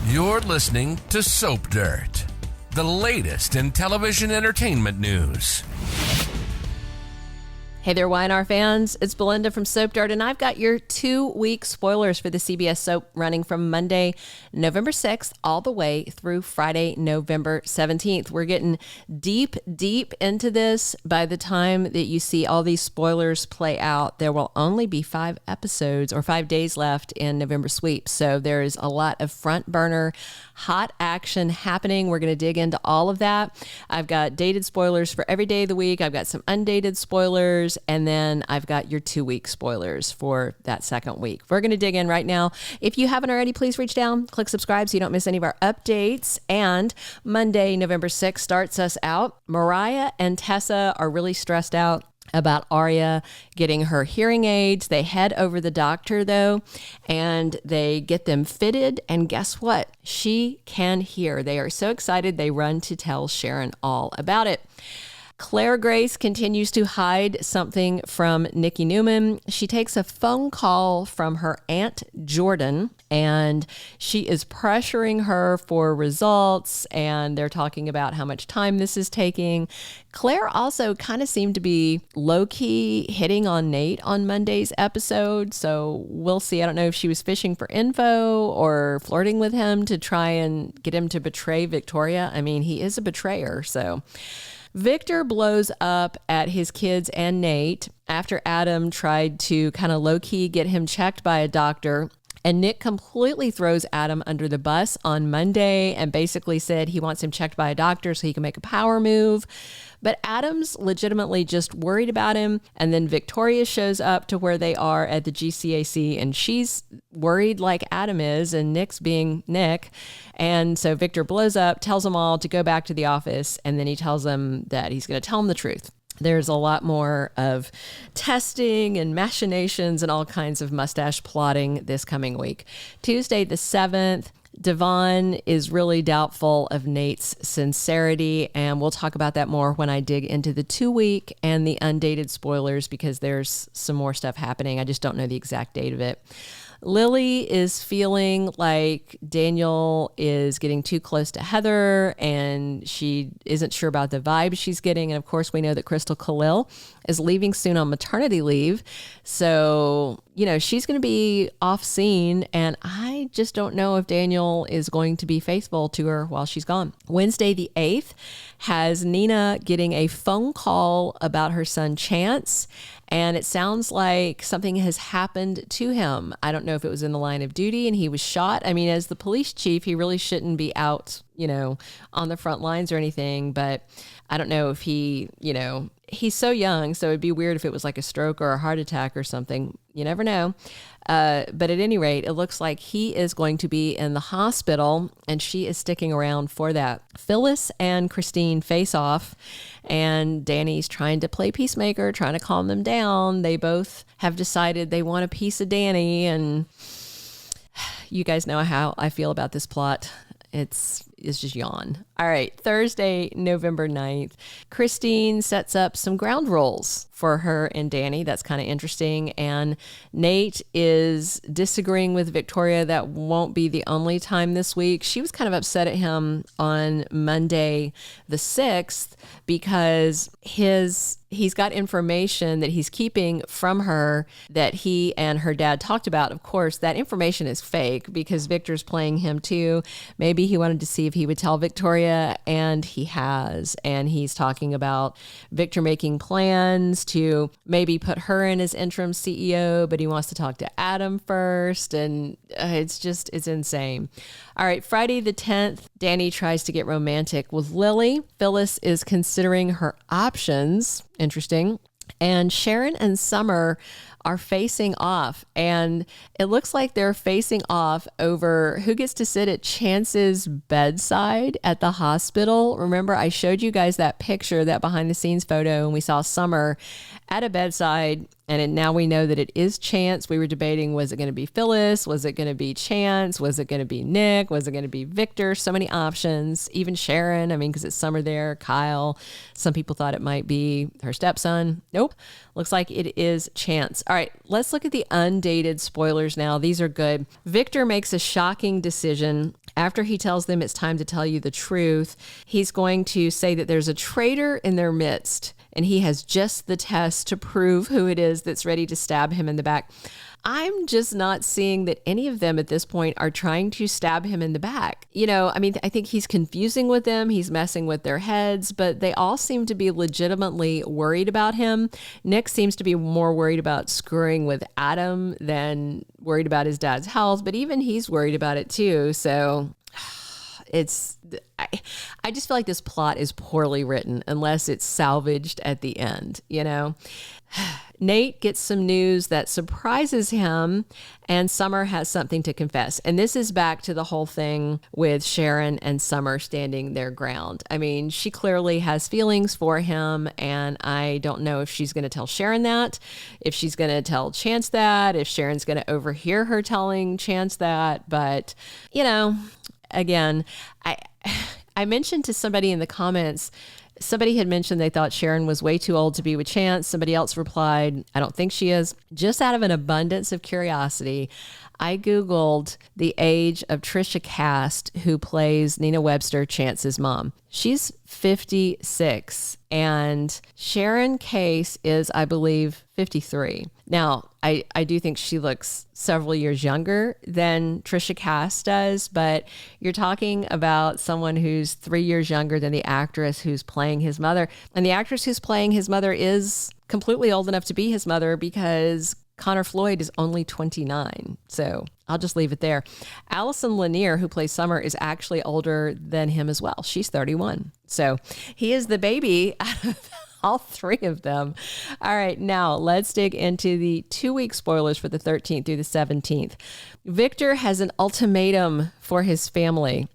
You're listening to Soap Dirt, the latest in television entertainment news. Hey there, Y&R fans. It's Belinda from Soap Dirt, and I've got your 2-week spoilers for the CBS soap running from Monday, November 6th, all the way through Friday, November 17th. We're getting deep into this. By the time that you see all these spoilers play out, there will only be 5 episodes or 5 days left in November sweep. So there is a lot of front burner, hot action happening. We're going to dig into all of that. I've got dated spoilers for every day of the week. I've got some undated spoilers. And then I've got your 2-week spoilers for that second week. We're going to dig in right now. If you haven't already, please reach down, click subscribe so you don't miss any of our updates. And Monday, November 6th starts us out. Mariah and Tessa are really stressed out about Aria getting her hearing aids. They head over the doctor though, and they get them fitted. And guess what? She can hear. They are so excited. They run to tell Sharon all about it. Claire Grace continues to hide something from Nikki Newman. She takes a phone call from her Aunt Jordan, and she is pressuring her for results, and they're talking about how much time this is taking. Claire also kind of seemed to be low-key hitting on Nate on Monday's episode, so we'll see. I don't know if she was fishing for info or flirting with him to try and get him to betray Victoria. I mean, he is a betrayer, so... Victor blows up at his kids and Nate after Adam tried to kind of low-key get him checked by a doctor. And Nick completely throws Adam under the bus on Monday and basically said he wants him checked by a doctor so he can make a power move. But Adam's legitimately just worried about him. And then Victoria shows up to where they are at the GCAC, and she's worried like Adam is, and Nick's being Nick. And so Victor blows up, tells them all to go back to the office, and then he tells them that he's going to tell them the truth. There's a lot more of testing and machinations and all kinds of mustache plotting this coming week. Tuesday the 7th, Devon is really doubtful of Nate's sincerity, and we'll talk about that more when I dig into the 2-week and the undated spoilers, because there's some more stuff happening. I just don't know the exact date of it. Lily is feeling like Daniel is getting too close to Heather, and she isn't sure about the vibe she's getting. And of course, we know that Crystal Khalil is leaving soon on maternity leave. So, she's going to be off scene, and I just don't know if Daniel is going to be faithful to her while she's gone. Wednesday, the 8th, has Nina getting a phone call about her son Chance, and it sounds like something has happened to him. I don't know if it was in the line of duty and he was shot. I mean, as the police chief, he really shouldn't be out, on the front lines or anything, but I don't know if he, he's so young, so it'd be weird if it was like a stroke or a heart attack or something. You never know. But at any rate, it looks like he is going to be in the hospital, and she is sticking around for that. Phyllis and Christine face off, and Danny's trying to play peacemaker, trying to calm them down. They both have decided they want a piece of Danny, and you guys know how I feel about this plot. It's just yawn. All right, Thursday, November 9th, Christine sets up some ground rules for her and Danny. That's kind of interesting. And Nate is disagreeing with Victoria. That won't be the only time this week. She was kind of upset at him on Monday, the 6th, because he's got information that he's keeping from her that he and her dad talked about. Of course, that information is fake because Victor's playing him too. Maybe he wanted to see if he would tell Victoria, and he has. And he's talking about Victor making plans to maybe put her in as interim CEO, but he wants to talk to Adam first. And it's insane. All right, Friday the 10th, Danny tries to get romantic with Lily. Phyllis is considering her options. Interesting. And Sharon and Summer are facing off, and it looks like they're facing off over who gets to sit at Chance's bedside at the hospital. Remember, I showed you guys that picture, that behind the scenes photo, and we saw Summer at a bedside, and now we know that it is Chance. We were debating, was it going to be Phyllis? Was it going to be Chance? Was it going to be Nick? Was it going to be Victor? So many options. Even Sharon, because it's Summer there, Kyle. Some people thought it might be her stepson. Nope. Looks like it is Chance. All right, let's look at the undated spoilers now. These are good. Victor makes a shocking decision After he tells them it's time to tell you the truth, he's going to say that there's a traitor in their midst, and he has just the test to prove who it is that's ready to stab him in the back. I'm just not seeing that any of them at this point are trying to stab him in the back. I think he's confusing with them. He's messing with their heads, but they all seem to be legitimately worried about him. Nick seems to be more worried about screwing with Adam than worried about his dad's health, but even he's worried about it too. So I just feel like this plot is poorly written unless it's salvaged at the end, Nate gets some news that surprises him, and Summer has something to confess. And this is back to the whole thing with Sharon and Summer standing their ground. I mean, she clearly has feelings for him, and I don't know if she's going to tell Sharon that, if she's going to tell Chance that, if Sharon's going to overhear her telling Chance that. But, again, I mentioned to somebody in the comments, somebody had mentioned they thought Sharon was way too old to be with Chance. Somebody else replied, I don't think she is. Just out of an abundance of curiosity, I Googled the age of Trisha Cast, who plays Nina Webster, Chance's mom. She's 56, and Sharon Case is, I believe, 53. Now, I do think she looks several years younger than Trisha Cast does, but you're talking about someone who's 3 years younger than the actress who's playing his mother. And the actress who's playing his mother is completely old enough to be his mother because Connor Floyd is only 29. So I'll just leave it there. Allison Lanier, who plays Summer, is actually older than him as well. She's 31. So he is the baby out of all three of them. All right, now let's dig into the 2-week spoilers for the 13th through the 17th. Victor has an ultimatum for his family.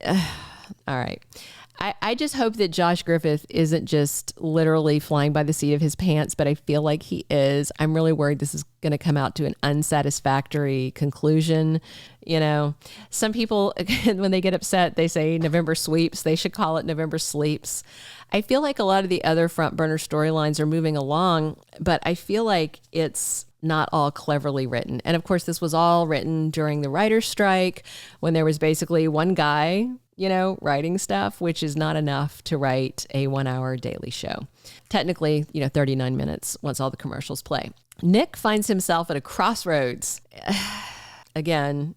All right. I just hope that Josh Griffith isn't just literally flying by the seat of his pants, but I feel like he is. I'm really worried this is going to come out to an unsatisfactory conclusion. Some people, when they get upset, they say November sweeps. They should call it November sleeps. I feel like a lot of the other front burner storylines are moving along, but I feel like it's not all cleverly written. And of course, this was all written during the writer's strike when there was basically one guy writing stuff, which is not enough to write a 1-hour daily show. Technically, 39 minutes once all the commercials play. Nick finds himself at a crossroads. Again,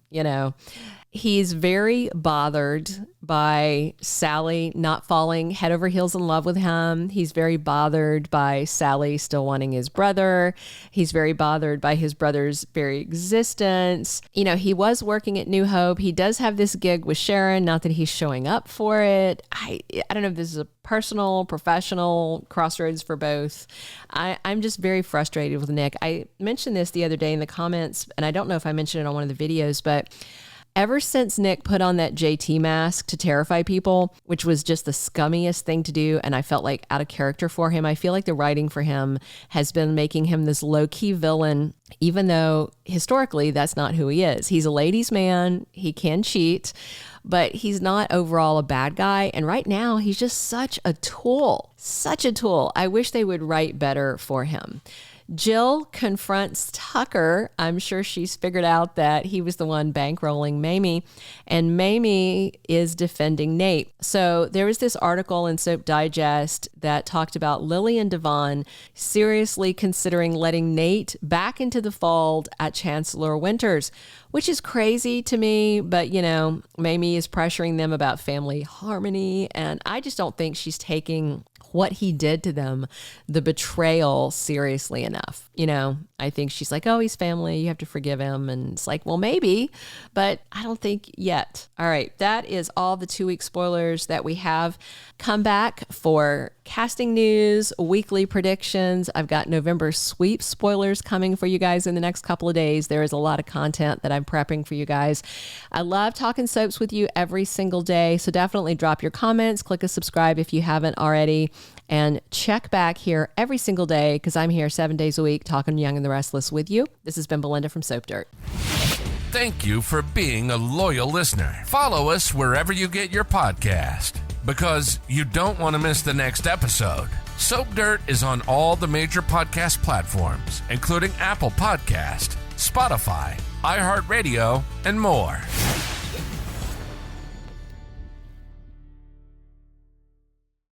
he's very bothered by Sally not falling head over heels in love with him. He's very bothered by Sally still wanting his brother. He's very bothered by his brother's very existence. He was working at New Hope. He does have this gig with Sharon, not that he's showing up for it. I don't know if this is a personal, professional crossroads for both. I'm just very frustrated with Nick. I mentioned this the other day in the comments, and I don't know if I mentioned it on one of the videos, but ever since Nick put on that JT mask to terrify people, which was just the scummiest thing to do, and I felt like out of character for him, I feel like the writing for him has been making him this low-key villain, even though historically that's not who he is. He's a ladies' man. He can cheat, but he's not overall a bad guy. And right now, he's just such a tool. Such a tool. I wish they would write better for him. Jill confronts Tucker. I'm sure she's figured out that he was the one bankrolling Mamie, and Mamie is defending Nate. So there was this article in Soap Digest that talked about Lily and Devon seriously considering letting Nate back into the fold at Chancellor Winters, which is crazy to me, but Mamie is pressuring them about family harmony, and I just don't think she's taking what he did to them, the betrayal, seriously enough. I think she's like, oh, he's family, you have to forgive him. And it's like, well, maybe, but I don't think yet. All right, that is all the 2-week spoilers that we have. Come back for casting news, weekly predictions. I've got November sweep spoilers coming for you guys in the next couple of days. There is a lot of content that I'm prepping for you guys. I love talking soaps with you every single day, so definitely drop your comments, click a subscribe if you haven't already, and check back here every single day because I'm here 7 days a week talking Young and the Restless with you. This has been Belinda from Soap Dirt. Thank you for being a loyal listener. Follow us wherever you get your podcast because you don't want to miss the next episode. Soap Dirt is on all the major podcast platforms, including Apple Podcast, Spotify, iHeartRadio, and more.